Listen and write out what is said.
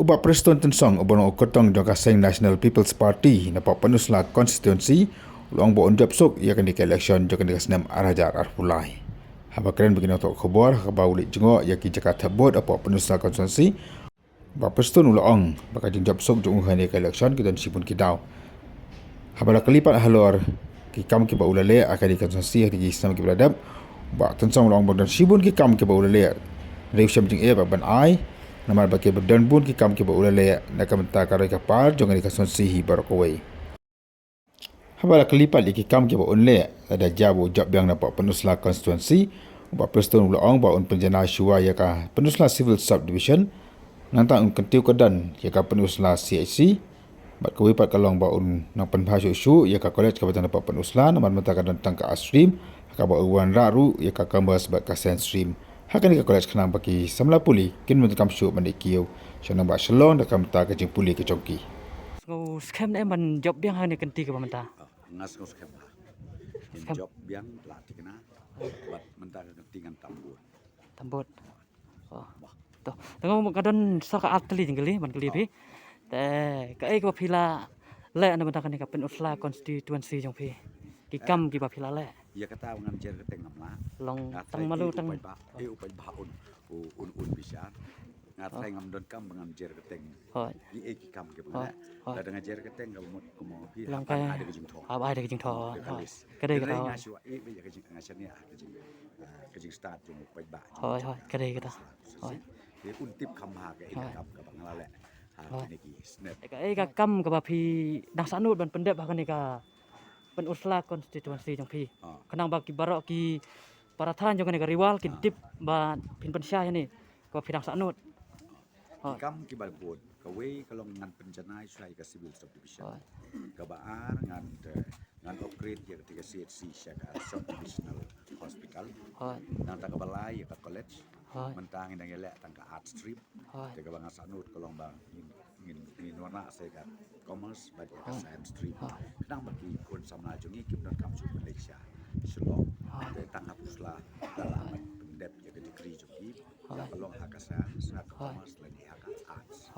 Ubah Preston Tensong ubah okotong jangka Seng National People's Party na penuslah konstituensi ulang bo unjab sok ia akan election jangka di Senam Arajar Arpulai. Haba keren begini untuk khabar haba ulik jengok ia ki Jakarta Board apa penuslah konstituensi ubah Preston ulang baka jengjab sok jong uhani election kita sipun kidau. Haba la kelipat halor ki kam ki ba ulale akan di konstituensi di Senam ki beradab ubah Tensong ulang bo dan sipun ki kam ki ba ulale. Reusyam jeng ia ban ai namar baki berdan pun ki kam ki ba ulale nak mentah karai kapal jangan di konstituensi barakawai. Habala kelipat di ki kam ki ba unle ada jabu job yang dapat penuslah konstituensi ba Preston ulang ba un penjana syua ya ka penuslah civil subdivision nanta un kentiu kedan ya ka penuslah CIC bat kawai pat kalong ba un nang penbahas isu ya ka college kabatan dapat penuslah namar mentah kadan tangka asrim ka ba uwan raru ya ka kambas ba ka stream hakan ka college kenang baki samla puli kin mun kam syuk mandikiu syana ba shalon da kam ta ka jing puli ke chongki so scam em man job biang hani kenti ke menta ngas ngos scam lah in job biang latih kena buat mentah kepentingan tambut oh to tengok kadon saka atli tinggali man kali pi te kai ko phila le ana menta kan ka pen usla constituency jong pi ki kam ki ba phila le ya kata dengan cer keteng namla long tang malu tang upai ba un bisa ngatai ngam don kam dengan cer keteng hoi di kam ke benda da dengan cer keteng ka mo pi lang kai ada ke jing tho ai da ke jing tho ka dei ka tho ngaswa be ke jing ngasania ke jing start jing upai ba hoi ka dei ka tho hoi dia un tip kam ha ke kam ka bangala le ha ni ki snap ka kam ka ba phi dak sanut ban pendep ha kan ka pen usla konstituensi jong pi kenang baki barok ki parathan jong ka riwal ki tip ba pin pensyah ni ko pidang sanut kam ki balbon kawe kalau ngan penjanai sai ka civil subdivision ka baar ngan upgrade ya ketika CHC syaka subdivisional hospital nang ta ka balai ka college mentang indang elek tang ka art stream te ka bang sanut kalau bang ingin warna saya ka commerce bagi ka science stream kenang bagi kun samna jungi kim don kam su Malaysia selong te tang hapuslah dalam pendep ya ke degree jungi kalau hak sa commerce lagi hak arts